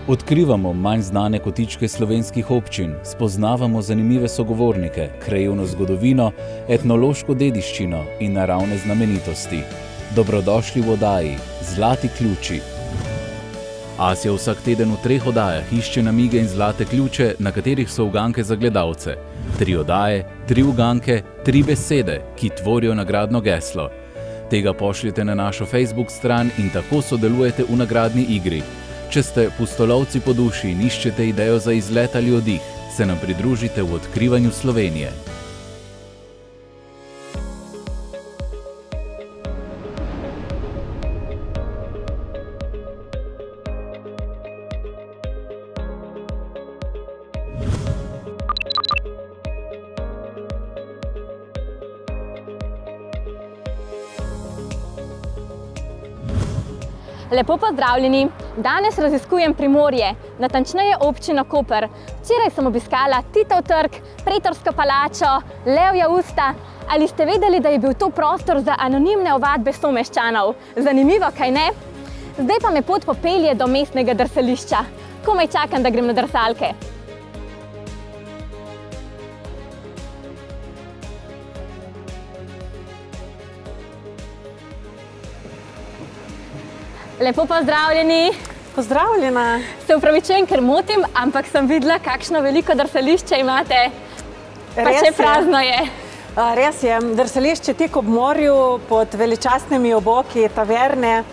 Odkrivamo manj znane kotičke slovenskih občin, spoznavamo zanimive sogovornike, krajevno zgodovino, etnološko dediščino in naravne znamenitosti. Dobrodošli v oddaji Zlati ključi. Asja vsak teden v 3 oddajah išče namige in zlate ključe, na katerih so uganke za gledalce. 3 oddaje, 3 uganke, 3 besede, ki tvorijo nagradno geslo. Tega pošljite na našo Facebook stran in tako sodelujete v nagradni igri. Če ste pustolovci po duši in iščete idejo za izlet ali oddih, se nam pridružite v odkrivanju Slovenije. Lepo pozdravljeni! Danes raziskujem Primorje, natančneje občino Koper. Včeraj sem obiskala Titov trg, Pretorsko palačo, Levja usta. Ali ste vedeli, da je bil to prostor za anonimne ovadbe someščanov? Zanimivo, kaj ne? Zdaj pa me pot popelje do mestnega drsališča. Komaj čakam, da grem na drsalke. Lepo pozdravljeni! Pozdravljena! Se upravičujem, ker motim, ampak sem videla, kakšno veliko drsališče imate. Pa še prazno je. Res je. Drsališče tik ob morju, pod veličastnimi oboki taverne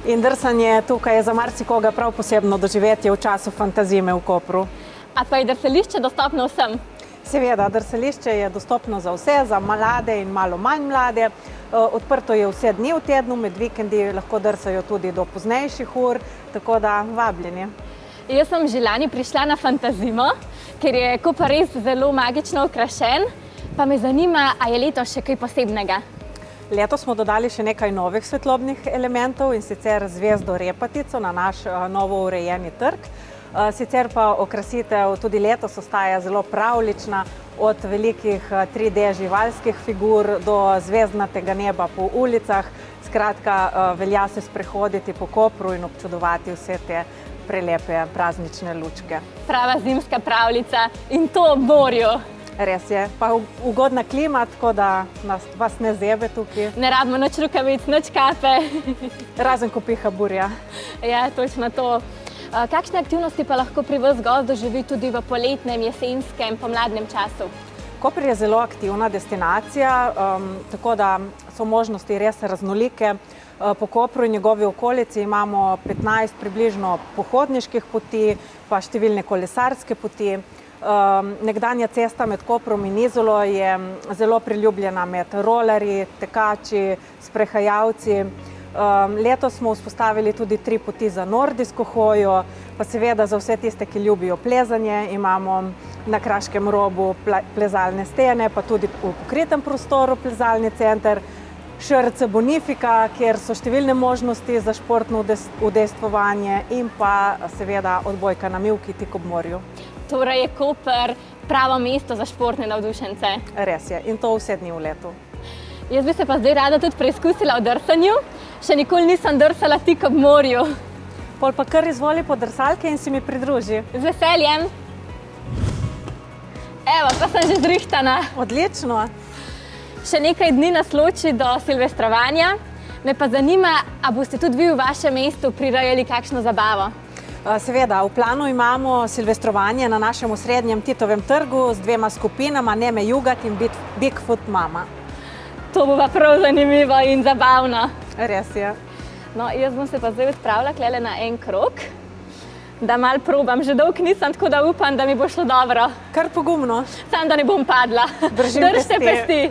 in drsanje tukaj je za marsikoga prav posebno doživetje v času fantazime v Kopru. A pa je drsališče dostopno vsem? Seveda, drsališče je dostopno za vse, za mlade in malo manj mlade. Odprto je vse dni v tednu, med vikendi lahko drsajo tudi do poznejših ur, tako da vabljeni. Jaz sem že lani prišla na Fantazimo, ker je Koper res zelo magično okrašen, pa me zanima, a je letos še kaj posebnega? Letos smo dodali še nekaj novih svetlobnih elementov in sicer zvezdo Repatico na naš novo urejeni trg. Sicer pa okrasitev tudi letos ostaja zelo pravlična, od velikih 3D živalskih figur do zvezdnatega neba po ulicah. Skratka, velja se sprehoditi po Kopru in občudovati vse te prelepe praznične lučke. Prava zimska pravljica in to ob morju. Res je, pa ugodna klima, tako da vas ne zebe tukaj. Ne rabimo nič rokavic, nič kape. Razen ko piha burja. Ja, točno to. Kakšne aktivnosti pa lahko pri vas gost doživi tudi v poletnem, jesenskem, pomladnem času? Koper je zelo aktivna destinacija, tako da so možnosti res raznolike. Po Kopru in njegovi okolici imamo 15 približno pohodniških poti, pa številne kolesarske poti. Nekdanja cesta med Koprom in Izolo je zelo priljubljena med rolerji, tekači, sprehajalci. Letos smo vzpostavili tudi 3 poti za nordijsko hojo, pa seveda za vse tiste, ki ljubijo plezanje. Imamo na Kraškem robu plezalne stene, pa tudi v pokritem prostoru plezalni center, ŠRC Bonifika, kjer so številne možnosti za športno udejstvovanje in pa seveda odbojka na Mivki tik ob morju. Torej je Koper pravo mesto za športne navdušence. Res je, in to vse dni v letu. Jaz bi se pa zdaj rada tudi preizkusila v drsanju. Še nikoli nisem drsala tik ob morju. Pol pa kar izvoli po drsalke in si mi pridruži. Z veseljem. Evo, pa sem že zrihtana. Odlično. Še nekaj dni nas loči do silvestrovanja. Me pa zanima, a boste tudi vi v vašem mestu prirejali kakšno zabavo? Seveda, v planu imamo silvestrovanje na našem osrednjem Titovem trgu z 2 skupinama, Neme Jugat in Bigfoot Mama. To bo pa prav zanimivo in zabavno. Res je. No, jaz bom se pa zdaj odpravila klele na en krog, da malo probam. Že dolgo nisem, tako da upam, da mi bo šlo dobro. Kar pogumno. Samo da ne bom padla. Držim Držite pesti.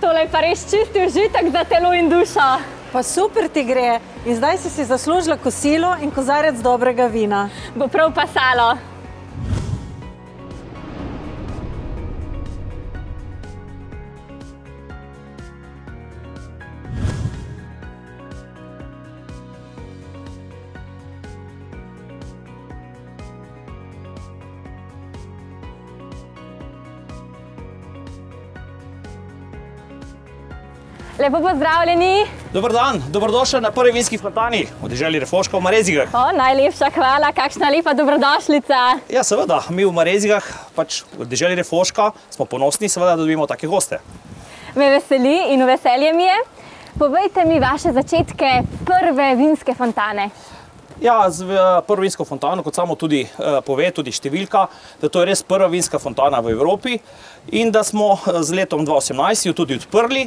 Tole je pa res čisti užitek za telo in dušo. Pa super ti gre. In zdaj si zaslužila kosilo in kozarec dobrega vina. Bo prav pasalo. Lepo pozdravljeni. Dober dan, dobrodošli na prvi vinski fontani v deželi Refoška v Marezigah. Najlepša hvala, kakšna lepa dobrodošlica. Ja, seveda, mi v Marezigah, pač v deželi Refoška, smo ponosni, seveda, da dobimo take goste. Me veseli in veselje mi je. Povejte mi vaše začetke prve vinske fontane. Ja, z prvo vinsko fontano, kot samo tudi pove, tudi številka, da to je res prva vinska fontana v Evropi in da smo z letom 2018 jo tudi odprli,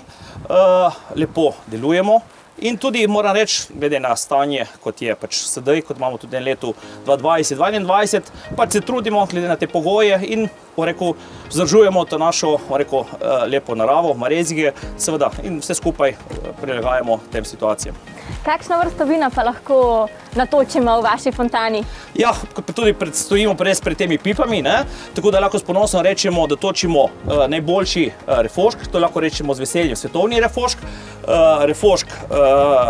lepo delujemo in tudi moram reči, glede na stanje, kot je pač sedaj, kot imamo tudi v letu 2020-2021, pač se trudimo glede na te pogoje in vzdržujemo to našo lepo naravo, Marezige, seveda, in vse skupaj prilagajamo tem situacijam. Kakšno vrsto vina pa lahko natočimo v vaši fontani? Ja, tudi stojimo res pred temi pipami, tako da lahko s ponosom rečemo, da točimo najboljši Refošk, to lahko rečemo z veseljem svetovni Refošk, Refošk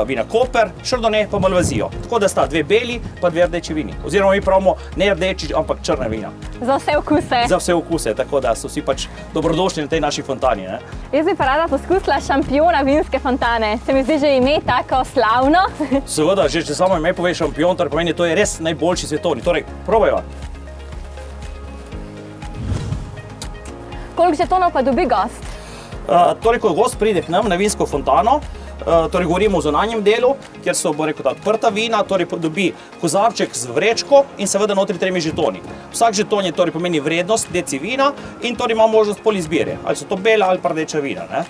vina Koper, Chardonnay pa Malvazijo. Tako da sta dve beli pa dve rdeči vini. Oziroma mi pravimo ne rdeči, ampak črne vina. Za vse okuse. Za vse okuse, tako da so vsi pač dobrodošli na tej naši fontani. Jaz bi pa rada poskusila šampiona vinske fontane. Se mi zdi že ime tako slavno. Seveda, že če samo ime pove šampion, torej pomeni, to je res najboljši svetovni. Torej, probajva. Koliko žetonov pa dobi gost? Torej, ko gost pride k nam na vinsko fontano, torej govorimo o zunanjem delu, kjer so, bo rekel, ta odprta vina, torej dobi kozarček z vrečko in seveda notri 3 žetoni. Vsak žeton je torej pomeni vrednost deci vina in torej ima možnost pol izbire, ali so to bela ali pa rdeča vina.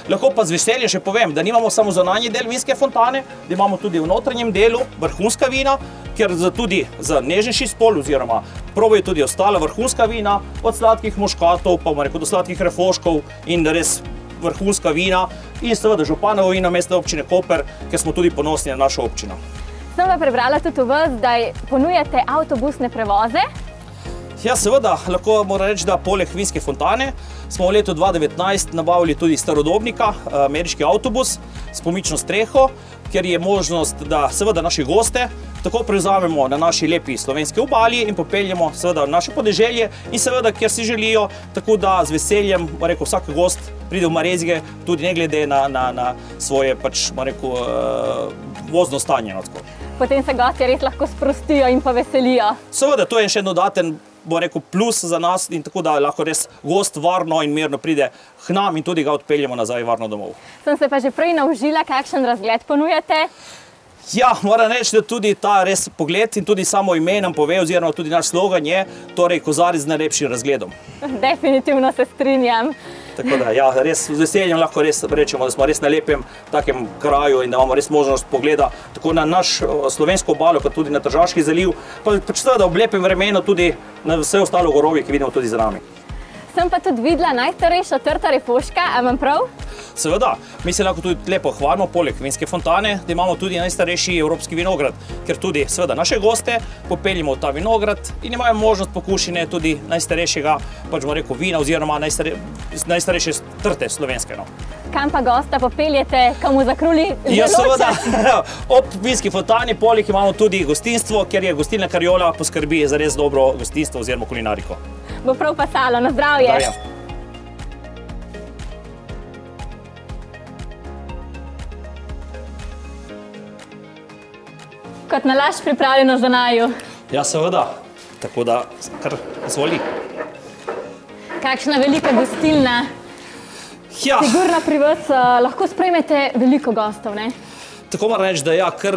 Lahko pa z veseljem še povem, da nimamo samo zunanji del vinske fontane, da imamo tudi v notranjem delu vrhunska vina, ker tudi za nežnejši spol oziroma probajo tudi ostala vrhunska vina, od sladkih muškatov pa do sladkih refoškov in res vrhunska vina in seveda županovo vino mestne občine Koper, ker smo tudi ponosni na našo občino. Sem pa prebrala tudi v vas, da ponujate avtobusne prevoze. Ja, seveda, lahko moram reči, da poleg vinske fontane smo v letu 2019 nabavili tudi starodobnika, ameriški avtobus s pomično streho, kjer je možnost, da seveda naši goste tako prevzamemo na naši lepi slovenski obali in popeljemo seveda v naše podeželje in seveda, kjer si želijo, tako da z veseljem, rekel, vsak gost pride v Marezige, tudi ne glede na svoje, pač, rekel, vozno stanje. Potem se gostje res lahko sprostijo in pa veselijo. Seveda, to je še dodaten, bo rekel, plus za nas in tako da lahko res gost varno in mirno pride k nam in tudi ga odpeljemo nazaj varno domov. Sem se pa že prej naužila, kakšen razgled ponujate. Ja, moram reči, da tudi ta res pogled in tudi samo ime nam pove, oziroma tudi naš slogan je, torej kozarec z najlepšim razgledom. Definitivno se strinjam. Tako da, ja, res z veseljem lahko res rečemo, da smo res na lepem takem kraju in da imamo res možnost pogleda tako na naš slovensko obalo, kot tudi na Tržaški zaliv, pa seveda ob lepem vremenu tudi na vse ostalo gorovje, ki vidimo tudi za nami. Sem pa tudi videla najstarejšo trto Refoška, a imam prav? Seveda, mi se lahko tudi lepo hvalimo, poleg vinske fontane, da imamo tudi najstarejši evropski vinograd, ker tudi seveda naše goste popeljimo v ta vinograd in imajo možnost pokušine tudi najstarejšega, pač bomo rekel, vina oziroma najstarejše trte slovenske. Kam pa gosta popeljete, komu zakruli želodček? Ja, seveda, ob vinski fontani poleg imamo tudi gostinstvo, ker je gostilna Kariola poskrbi za res dobro gostinstvo oziroma kulinariko. Bo prav pasalo, na zdravje! Kot nalašč pripravljeno za naju. Ja, seveda. Tako da, kar izvoli. Kakšna velika gostilna. Ja. Sigurno pri vas lahko sprejmete veliko gostov, ne? Tako moram reči, da ja, kar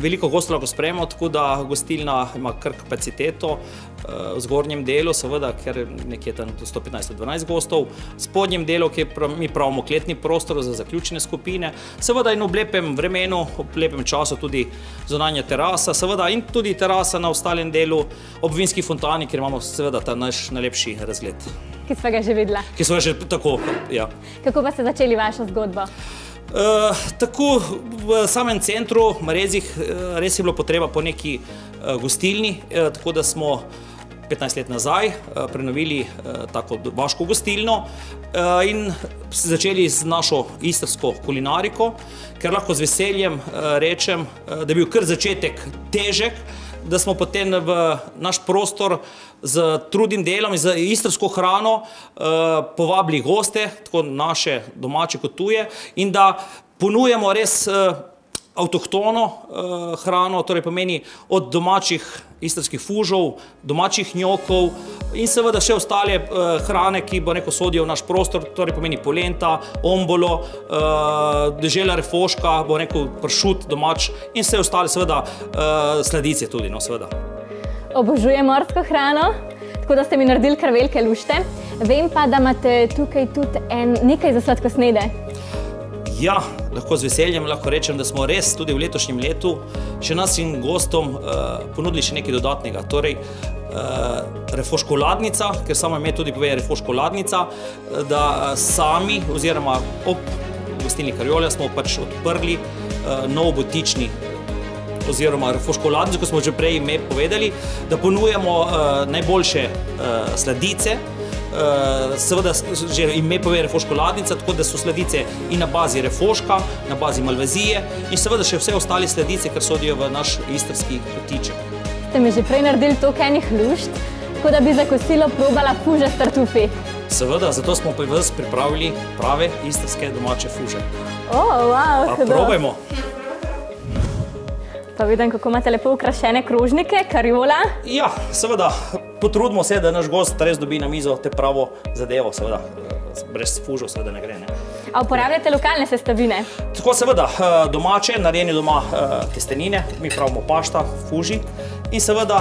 veliko gostov lahko sprejmemo, tako da gostilna ima kar kapaciteto v zgornjem delu, seveda, ker nekje tam 115-12 gostov, v spodnjem delu, ki mi pravimo kletni prostor za zaključene skupine, seveda in ob lepem vremenu, ob lepem času tudi zunanja terasa, seveda in tudi terasa na ostalem delu ob vinski fontani, kjer imamo seveda ta naš najlepši razgled. Ki sva ga že videla. Ki sva ga že tako, ja. Kako pa ste začeli vašo zgodbo? Tako v samem centru Marezih res je bilo potreba po neki gostilni, tako da smo 15 let nazaj prenovili tako vaško gostilno in začeli z našo istrsko kulinariko, ker lahko z veseljem rečem, da je bil kar začetek težek, da smo potem v naš prostor z trudnim delom in z istrsko hrano povabili goste, tako naše domače kot tuje, in da ponujemo res avtohtono hrano, torej pomeni od domačih istrskih fužov, domačih njokov in seveda še ostale hrane, ki sodijo v naš prostor, torej pomeni polenta, ombolo, dežela refoška, pršut domač in vse ostale seveda sladice tudi, no seveda. Obožujem morsko hrano, tako da ste mi naredili kar velike lušte. Vem pa, da imate tukaj tudi nekaj za sladkosnede. Ja, lahko z veseljem lahko rečem, da smo res tudi v letošnjem letu še našim gostom ponudili še nekaj dodatnega. Torej, refoško ladnica, ker samo ime tudi pove refoško ladnica, da sami oziroma ob gostilni Karjolja smo pač odprli nov botični oziroma refoško ladnico, ko smo že prej ime povedali, da ponujemo najboljše sladice. Seveda že ime pove refoško ladnica, tako da so sladice in na bazi refoška, na bazi malvazije in seveda še vse ostale sladice, kar sodijo v naš istrski kotiček. Ste mi že prej naredili toliko enih lušt, tako da bi za kosilo probala fuže s tartufi. Seveda, zato smo pri vas pripravili prave istrske domače fuže. Wow, hudo. Probajmo. Pa vidim, kako imate lepo ukrašene krožnike, Karjola. Ja, seveda, potrudimo se, da naš gost res dobi na mizo te pravo zadevo, seveda, brez fužov seveda ne gre, ne. A uporabljate lokalne sestavine? Tako seveda, domače, narejeni doma testenine, mi pravimo pašta, fuži in seveda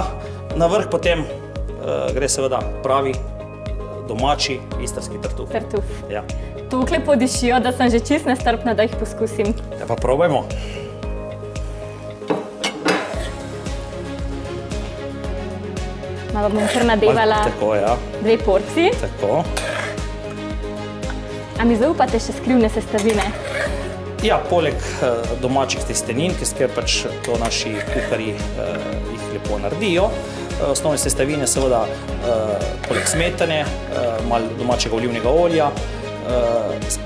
na vrh potem gre seveda pravi domači istrski tartuf. Tartuf. Ja. Tukaj podišijo, da sem že čist nestrpna, da jih poskusim. Ja, pa probajmo. Malo bom kar nadevala dve porciji. Tako. A mi zaupate še skrivne sestavine? Ja, poleg domačih testenin, ker pač to naši kuharji jih lepo naredijo. Osnovne sestavine seveda poleg smetane, malo domačega olivnega olja,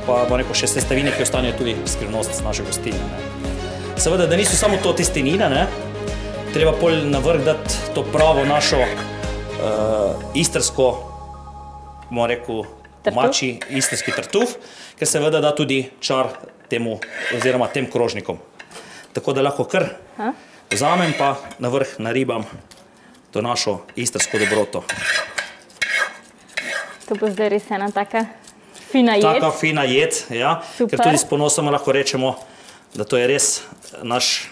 pa še sestavine, ki ostanejo tudi skrivnost z naše gostilne. Seveda, da niso samo to testenine, treba pol na vrh dati to pravo našo istrsko, bomo rekel, domači istrski tartuf, ker seveda da tudi čar temu oziroma tem krožnikom. Tako da lahko kar vzamem pa na vrh naribam to našo istrsko dobroto. To bo zdaj res ena taka fina jed. Taka fina jed, ja, ker tudi s ponosom lahko rečemo, da to je res naš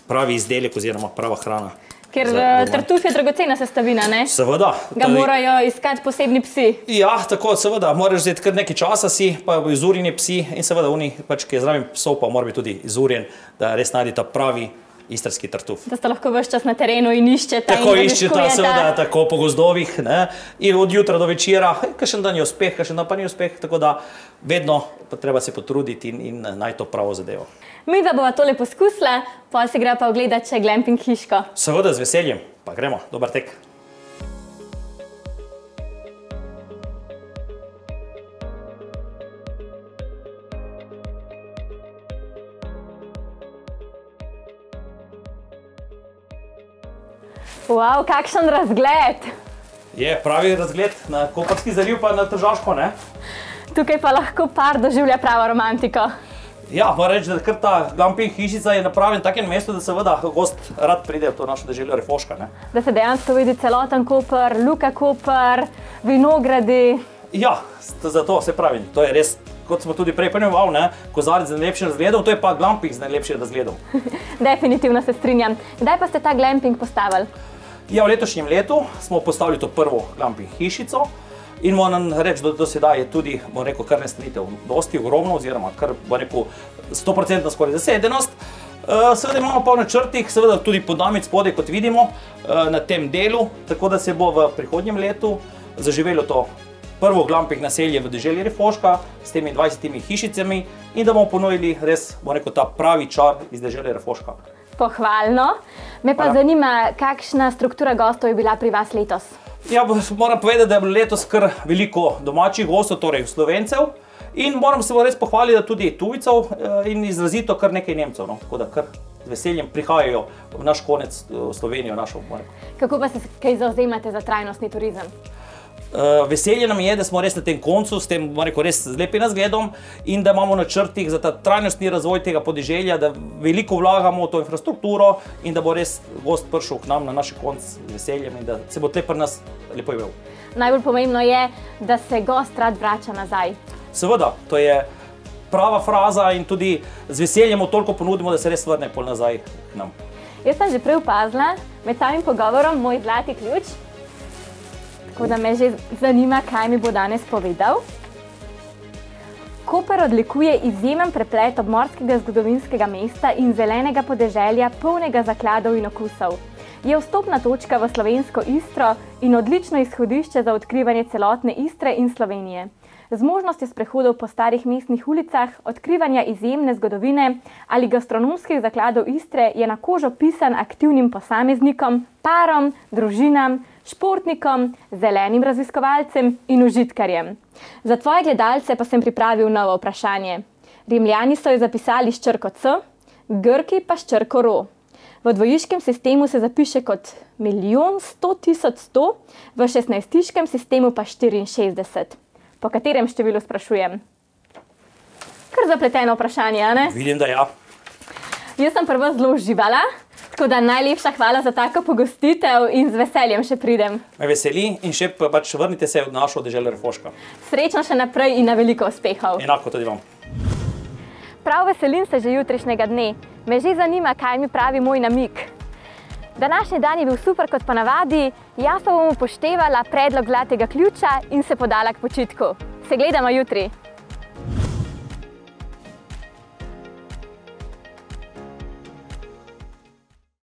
pravi izdelek oziroma prava hrana. Ker tartuf je dragocena sestavina, ne? Seveda. Ga morajo iskati posebni psi. Ja, tako, seveda, moraš vzeti kar nekaj časa si, pa izurjeni psi in seveda oni, ki je zraven psov, pa mora biti tudi izurjen, da res najde ta pravi istrski tartuf. Da sta lahko ves čas na terenu in iščeta. Tako iščeta, seveda, tako po gozdovih, in od jutra do večera, kakšen dan je uspeh, kakšen dan pa ni uspeh, tako da vedno treba se potruditi in najti to pravo zadevo. Mi da bova tole poskusila, pa se gre pa ogledati še glamping hiško. Seveda, z veseljem. Pa gremo. Dober tek. Wow, kakšen razgled! Je pravi razgled na Koprski zaliv pa na Tržaško, ne? Tukaj pa lahko par doživlja pravo romantiko. Ja, moram reči, da kar ta glamping hišica je napravljen v takem mestu, da seveda gost rad pride v to našo deželo refoška, ne? Da se dejansko vidi celoten Koper, Luka Koper, vinogradi. Ja, zato se pravi, to je res, kot smo tudi prej pomenjevali, ne, kozarec z najlepšim razgledom, to je pa glamping z najlepšim razgledom. Definitivno se strinjam. Kdaj pa ste ta glamping postavili? Ja, v letošnjem letu smo postavili to prvo glamping hišico. In moram reči, da do sedaj je tudi, bom rekel, kar nastanitev dosti ogromno, oziroma kar, bom rekel, 100% skoraj zasedenost. Seveda imamo pa v načrtih, seveda tudi podnamic spodaj, kot vidimo, na tem delu, tako da se bo v prihodnjem letu zaživelo to prvo glamping naselje v deželi Refoška s temi 20 hišicami in da bomo ponudili res, bom rekel, ta pravi čar iz dežele Refoška. Pohvalno. Me pa zanima, kakšna struktura gostov je bila pri vas letos? Ja, moram povedati, da je bilo letos kar veliko domačih gostov, torej Slovencev. In moram se res pohvaliti, da tudi tujcev in izrazito kar nekaj Nemcev, tako da kar z veseljem prihajajo v naš konec v Slovenijo, našo območje. Kako pa se kaj zauzemate za trajnostni turizem? Veselje nam je, da smo res na tem koncu, s tem res z lepim razgledom in da imamo načrtih za ta trajnostni razvoj tega podeželja, da veliko vlagamo v to infrastrukturo in da bo res gost prišel k nam na naš konc z veseljem in da se bo tle pri nas lepo imel. Najbolj pomembno je, da se gost rad vrača nazaj. Seveda, to je prava fraza in tudi z veseljem toliko ponudimo, da se res vrne pol nazaj k nam. Jaz sem že prej opazila med samim pogovorom moj zlati ključ, tako da me že zanima, kaj mi bo danes povedal. Koper odlikuje izjemen preplet obmorskega zgodovinskega mesta in zelenega podeželja, polnega zakladov in okusov. Je vstopna točka v slovensko Istro in odlično izhodišče za odkrivanje celotne Istre in Slovenije. Z možnostjo sprehodov po starih mestnih ulicah, odkrivanja izjemne zgodovine ali gastronomskih zakladov Istre je na kožo pisan aktivnim posameznikom, parom, družinam, športnikom, zelenim raziskovalcem in užitkarjem. Za tvoje gledalce pa sem pripravil novo vprašanje. Rimljani so jo zapisali s črko C, Grki pa s črko Ro. V dvojiškem sistemu se zapiše kot 1.100.100, v 16-tiškem sistemu pa 64. Po katerem številu sprašujem? Kar zapleteno vprašanje, a ne? Vidim, da ja. Jaz sem prvo zelo uživala, tako da najlepša hvala za tako pogostitev in z veseljem še pridem. Me veseli in še pač vrnite se v našo deželo Refoška. Srečno še naprej in na veliko uspehov. Enako tudi vam. Prav veselim se že jutrišnjega dne. Me že zanima, kaj mi pravi moj namig. Današnji dan je bil super kot ponavadi, jaz pa bom upoštevala predlog zlatega ključa in se podala k počitku. Se gledamo jutri!